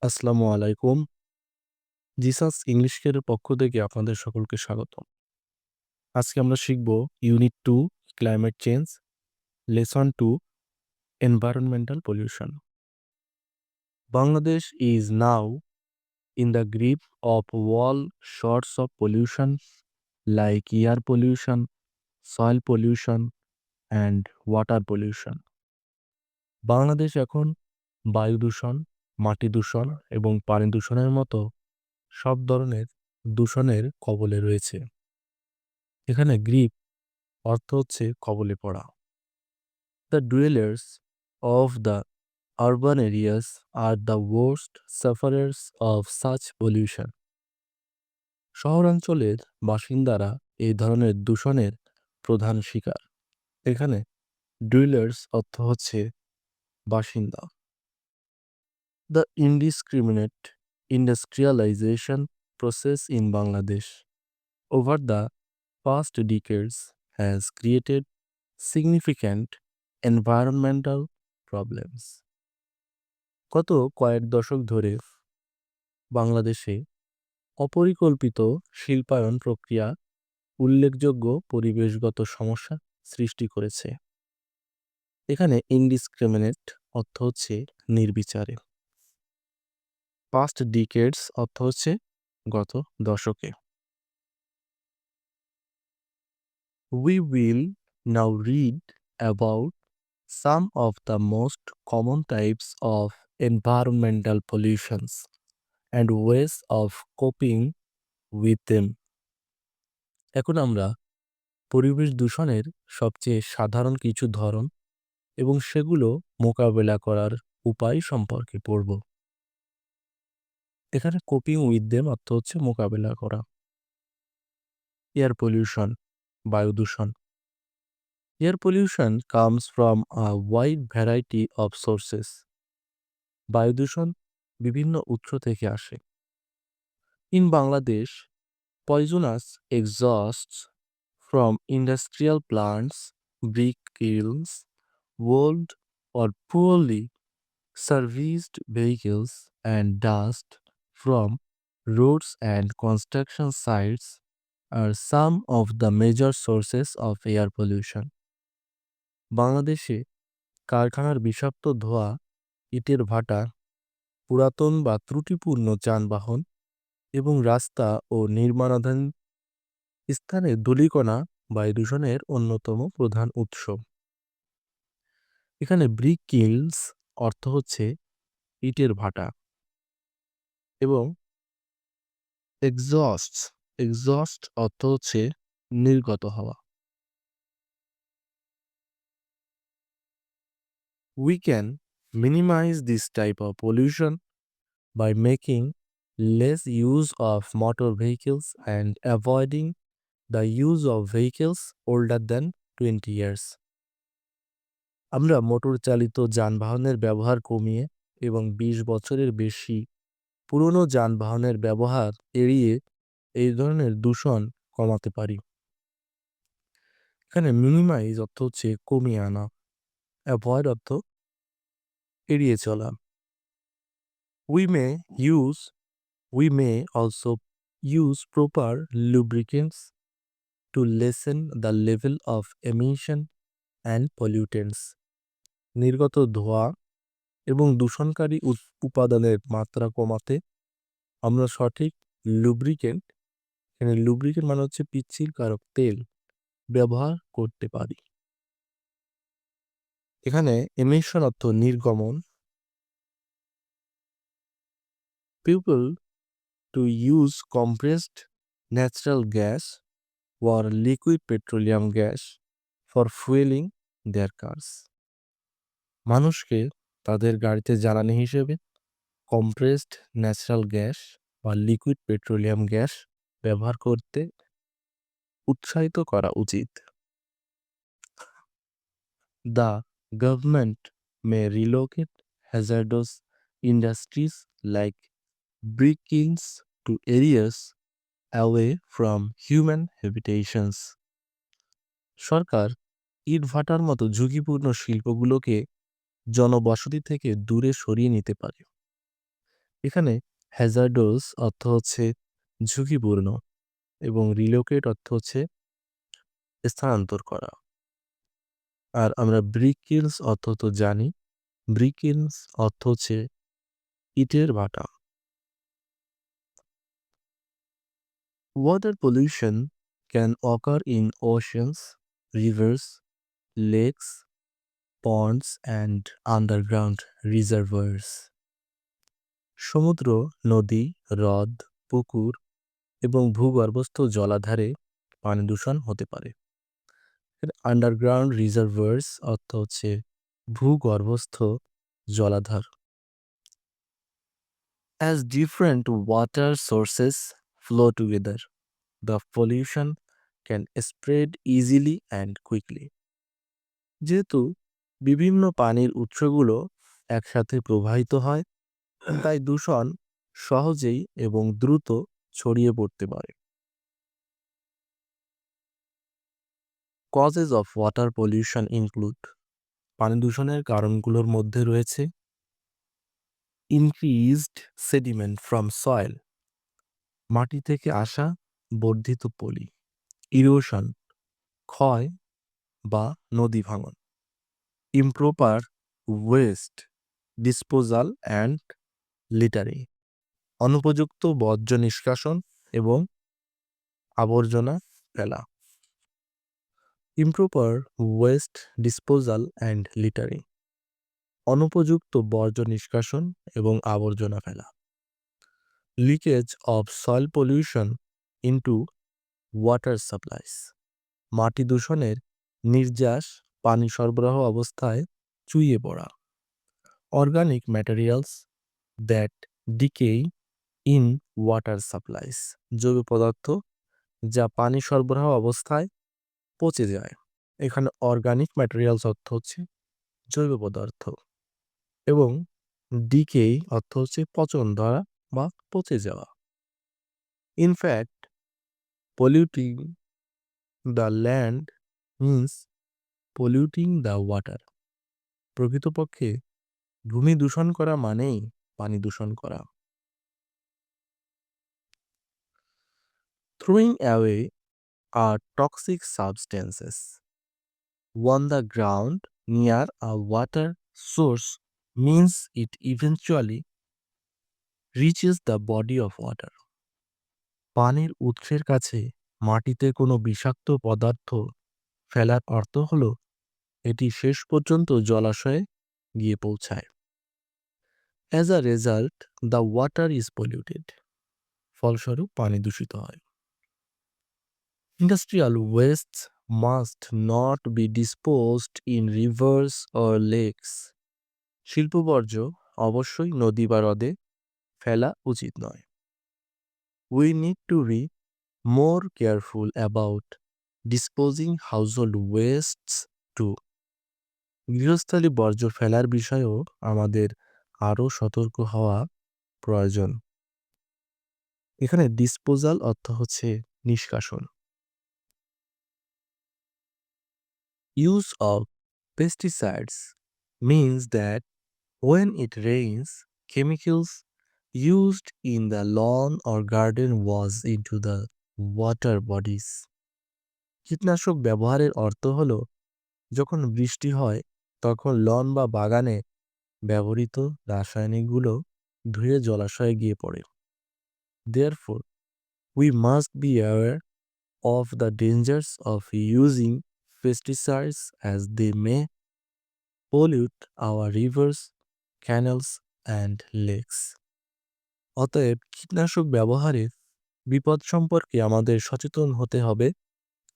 আসসালামু আলাইকুম। Jesus English কেয়ারের পক্ষ থেকে আপনাদের সকলকে স্বাগতম। আজকে আমরা শিখব unit 2 climate change, lesson 2 environmental pollution. Bangladesh is now in the grip of all sorts of pollution like air pollution, soil pollution and water pollution. Bangladesh এখন বায়ু দূষণ, মাটি দূষণ এবং পানি দূষণের মতো সব ধরনের দূষণের কবলে রয়েছে। এখানে গ্রিপ অর্থ হচ্ছে কবলে পড়া। The dwellers of the urban areas are the worst সাফারার্স of such pollution. শহরাঞ্চলের বাসিন্দারা এই ধরনের দূষণের প্রধান শিকার। এখানে ডুয়েলার্স অর্থ হচ্ছে বাসিন্দা। The indiscriminate industrialisation process in Bangladesh over the past decades has created significant environmental problems. গত কয়েক দশক ধরে বাংলাদেশে অপরিকল্পিত শিল্পায়ন প্রক্রিয়া উল্লেখযোগ্য পরিবেশগত সমস্যা সৃষ্টি করেছে। এখানে ইনডিসক্রিমিনেট অর্থ হচ্ছে নির্বিচারে। পাস্ট ডিকেডস অর্থ হচ্ছে গত দশকে। We will now read about some of the most common types of environmental pollutions and ways of coping with them. এখন আমরা পরিবেশ দূষণের সবচেয়ে সাধারণ কিছু ধরন এবং সেগুলো মোকাবেলা করার উপায় সম্পর্কে পড়ব। এখানে কোপিং উইথ দেম অর্থ হচ্ছে মোকাবেলা করা। এয়ার পলিউশন, বায়ু দূষণ। Air pollution comes from a wide variety of sources. বায়ু দূষণ বিভিন্ন উৎস থেকে আসে। In Bangladesh, poisonous exhausts from industrial plants, brick kilns, old or poorly serviced vehicles, and dust from roads and construction sites are some of the major sources of air pollution. বাংলাদেশে কারখানার বিষাক্ত ধোঁয়া, ইটের ভাটা, পুরাতন বা ত্রুটিপূর্ণ যানবাহন এবং রাস্তা ও নির্মাণাধীন স্থানে ধূলিকণা বায়ু দূষণের অন্যতম প্রধান উৎস। এখানে ব্রিক কিলস অর্থ হচ্ছে ইটের ভাটা এবং এক্সস্ট অর্থ হচ্ছে নির্গত হওয়া। We can minimize this type of pollution by making less use of motor vehicles and avoiding the use of vehicles older than 20 years. আমরা মোটর চালিত যানবাহনের ব্যবহার কমিয়ে এবং 20 বছরের বেশি পুরনো যানবাহনের ব্যবহার এড়িয়ে এই ধরনের দূষণ কমাতে পারি। এখানে মিনিমাইজ অর্থ হচ্ছে কমিয়ে আনা, অ্যাভয়েড অর্থ এড়িয়ে চলা। We may also use proper lubricants to lessen the level of emission and pollutants. নির্গত ধোঁয়া এবং দূষণকারী উপাদানের মাত্রা কমাতে আমরা সঠিক লুব্রিকেন্ট, এখানে লুব্রিকেন্ট মানে হচ্ছে পিচ্ছিল কারক তেল, ব্যবহার করতে পারি। এখানে এমিশন অর্থ নির্গমন। People to use compressed natural gas or liquid petroleum gas for fueling their cars. মানুষকে তাদের গাড়িতে জ্বালানি হিসেবে কম্প্রেসড ন্যাচারাল গ্যাস বা লিকুইড পেট্রোলিয়াম গ্যাস ব্যবহার করতে উৎসাহিত করা উচিত। The government may relocate hazardous industries like brick kilns to areas away from human habitations. সরকার ইটভাটার মতো ঝুঁকিপূর্ণ শিল্পগুলোকে জনবসতি থেকে দূরে সরিয়ে নিতে পারে। এখানে হ্যাজার্ডাস অর্থ হচ্ছে ঝুঁকিপূর্ণ এবং রিলোকেট অর্থ হচ্ছে স্থানান্তর করা। আর আমরা ব্রিক কিলস অর্থ তো জানি, ব্রিক কিলস অর্থ হচ্ছে ইটের ভাটা। Water pollution can occur in oceans, rivers, lakes, ponds and underground reservoirs. সমুদ্র, নদী, হ্রদ, পুকুর এবং ভূগর্ভস্থ জলাধারে পানি দূষণ হতে পারে। আন্ডারগ্রাউন্ড রিজার্ভার্স অর্থ হচ্ছে ভূগর্ভস্থ জলাধার। As different water sources flow together, the pollution can spread easily and quickly. যেহেতু বিভিন্ন পানির উৎসগুলো একসাথে প্রবাহিত হয়, তাই দূষণ সহজেই এবং দ্রুত ছড়িয়ে পড়তে পারে। Causes of water pollution include, পানি দূষণের কারণগুলোর মধ্যে রয়েছে ইনক্রিজড সেডিমেন্ট ফ্রম সয়েল, মাটি থেকে আসা বর্ধিত পলি, ইরোশন, ক্ষয় বা নদী ভাঙন, improper waste disposal and littering, অনুপযুক্ত বর্জ্য নিষ্কাশন এবং আবর্জনা ফেলা। Improper waste disposal and littering, অনুপযুক্ত বর্জ্য নিষ্কাশন এবং আবর্জনা ফেলা। Leakage of soil pollution into water supplies, মাটি দূষণের নির্যাস পানি সরবরাহ অবস্থায় চুইয়ে পড়া। Organic materials that decay in water supplies, জৈব পদার্থ যা পানি সরবরাহ অবস্থায় পচে যায়। এখানে অর্গানিক ম্যাটেরিয়ালস অর্থ হচ্ছে জৈব পদার্থ এবং ডিকে অর্থ হচ্ছে পচন ধরা বা পচে যাওয়া। In fact polluting the land means polluting the water, প্রকৃতপক্ষে ভূমি দূষণ করা মানেই পানি দূষণ করা। Throwing away are toxic substances on the ground near a water source means it eventually reaches the body of water. পানির উৎসের কাছে মাটিতে কোনো বিষাক্ত পদার্থ ফেলার অর্থ হলো এটি শেষ পর্যন্ত জলাশয়ে গিয়ে পৌঁছায়। As a result, the water is polluted. ফলস্বরূপ পানি দূষিত হয়। Industrial wastes must not be disposed in rivers or lakes. শিল্প বর্জ্য অবশ্যই নদী বা হ্রদে ফেলা উচিত নয়। We need to be more careful about disposing household wastes too. গৃহস্থালী বর্জ্য ফেলার বিষয়েও আমাদের আরও সতর্ক হওয়া প্রয়োজন। এখানে ডিসপোজাল অর্থ হচ্ছে নিষ্কাশন। Use of pesticides means that when it rains, chemicals used in the lawn or garden was into the water bodies. কীটনাশক ব্যবহারের অর্থ হলো যখন বৃষ্টি হয় তখন লন বা বাগানে ব্যবহৃত রাসায়নিকগুলো ধুয়ে জলাশয়ে গিয়ে পড়ে। Therefore, we must be aware of the dangers of using pesticides as they may pollute our rivers, canals and lakes. অতএব কীটনাশক ব্যবহারের বিপদ সম্পর্কে আমাদের সচেতন হতে হবে,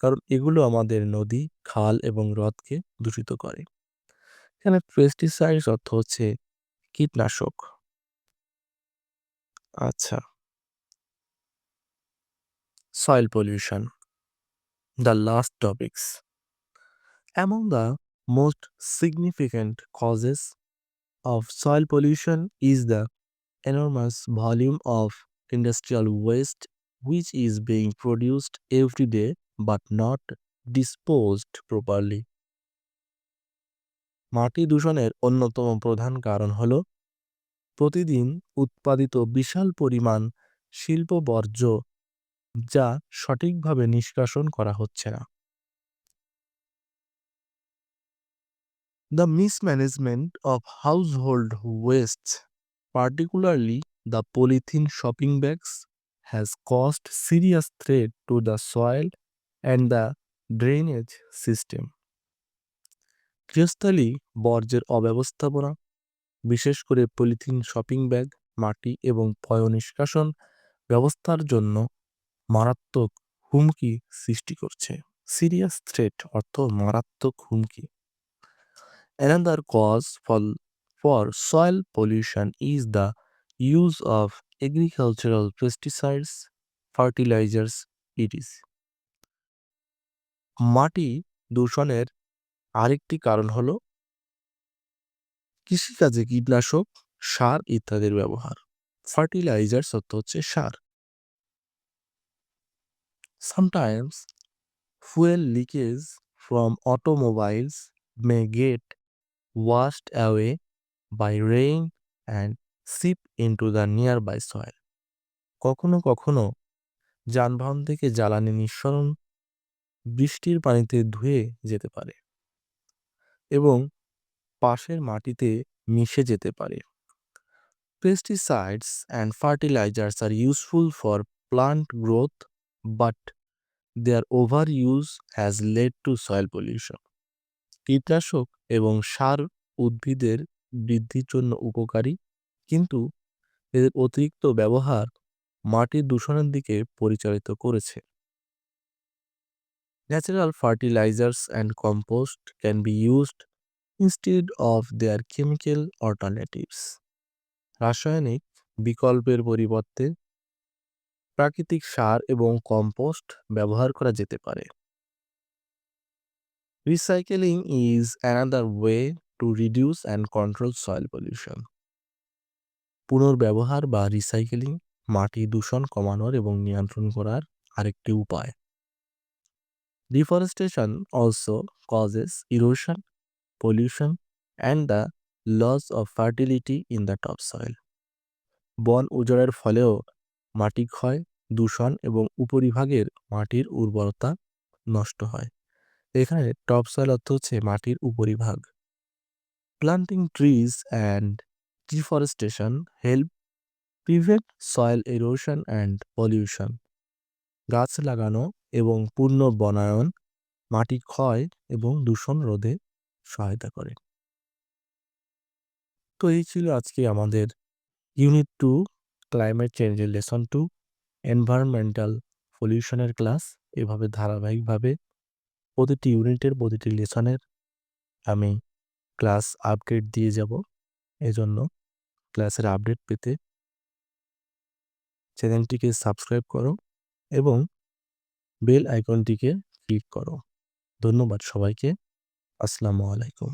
কারণ এগুলো আমাদের নদী, খাল এবং হ্রদকে দূষিত করে। এখানে পেস্টিসাইডস অর্থ হচ্ছে কীটনাশক। আচ্ছা, soil pollution, the last topics. Among the most significant causes of soil pollution is the enormous volume of industrial waste which is being produced every day but not disposed properly. মাটি দূষণের অন্যতম প্রধান কারণ হল প্রতিদিন উৎপাদিত বিশাল পরিমাণ শিল্প বর্জ্য যা সঠিকভাবে নিষ্কাশন করা হচ্ছে না। The mismanagement of household wastes, particularly the polythene shopping bags, has caused serious threat to the soil and the drainage system. গৃহস্থালী বর্জ্যের অব্যবস্থাপনা, বিশেষ করে পলিথিন শপিং ব্যাগ, মাটি এবং পয়ঃনিষ্কাশন ব্যবস্থার জন্য মারাত্মক হুমকি সৃষ্টি করছে। সিরিয়াস থ্রেট অর্থ মারাত্মক হুমকি। Another cause for soil pollution is the use of agricultural pesticides, fertilizers, etc. মাটি দূষণের আরেকটি কারণ হলো কৃষিকাজে কীটনাশক, সার ইত্যাদির ব্যবহার। ফার্টিলাইজার্স অর্থ হচ্ছে সার। Sometimes fuel leakage from automobiles may get washed away by rain and seep into the nearby soil. কখনো কখনো যানবাহন থেকে জ্বালানি নিঃসরণ বৃষ্টির পানিতে ধুয়ে যেতে পারে এবং পাশের মাটিতে মিশে যেতে পারে। Pesticides and fertilizers are useful for plant growth, but their overuse has led to soil pollution. কীটনাশক এবং সার উদ্ভিদের বৃদ্ধির জন্য উপকারী, কিন্তু এদের অতিরিক্ত ব্যবহার মাটির দূষণের দিকে পরিচালিত করেছে। Natural fertilizers and compost can be used instead of their chemical alternatives. রাসায়নিক বিকল্পের পরিবর্তে প্রাকৃতিক সার এবং কম্পোস্ট ব্যবহার করা যেতে পারে। Recycling is another way to reduce and control soil pollution. পুনর্ব্যবহার বা রিসাইকেলিং মাটি দূষণ কমানোর এবং নিয়ন্ত্রণ করার আরেকটি উপায়। Deforestation also causes erosion, pollution, and the loss of fertility in the topsoil. বন উজাড়ের ফলেও মাটি ক্ষয়, দূষণ এবং উপরিভাগের মাটির উর্বরতা নষ্ট হয়। এখানে টপসয়েল অর্থ হচ্ছে মাটির উপরিভাগ। Planting trees and deforestation help prevent soil erosion and pollution. গাছ লাগানো এবং পূর্ণ বনায়ন মাটি ক্ষয় এবং দূষণ রোধে সহায়তা করে। তো এই ছিল আজকে আমাদের ইউনিট 2 ক্লাইমেট চেঞ্জের লেসন 2 এনভায়রনমেন্টাল পলিউশনের ক্লাস। এভাবে ধারাবাহিকভাবে প্রতিটি ইউনিটের প্রতিটি লেসনের আমি ক্লাস আপডেট দিয়ে যাব। এজন্য ক্লাসের আপডেট পেতে চ্যানেলটিকে সাবস্ক্রাইব করো এবং বেল আইকনটিকে ক্লিক করো। ধন্যবাদ সবাইকে। আসসালামু আলাইকুম।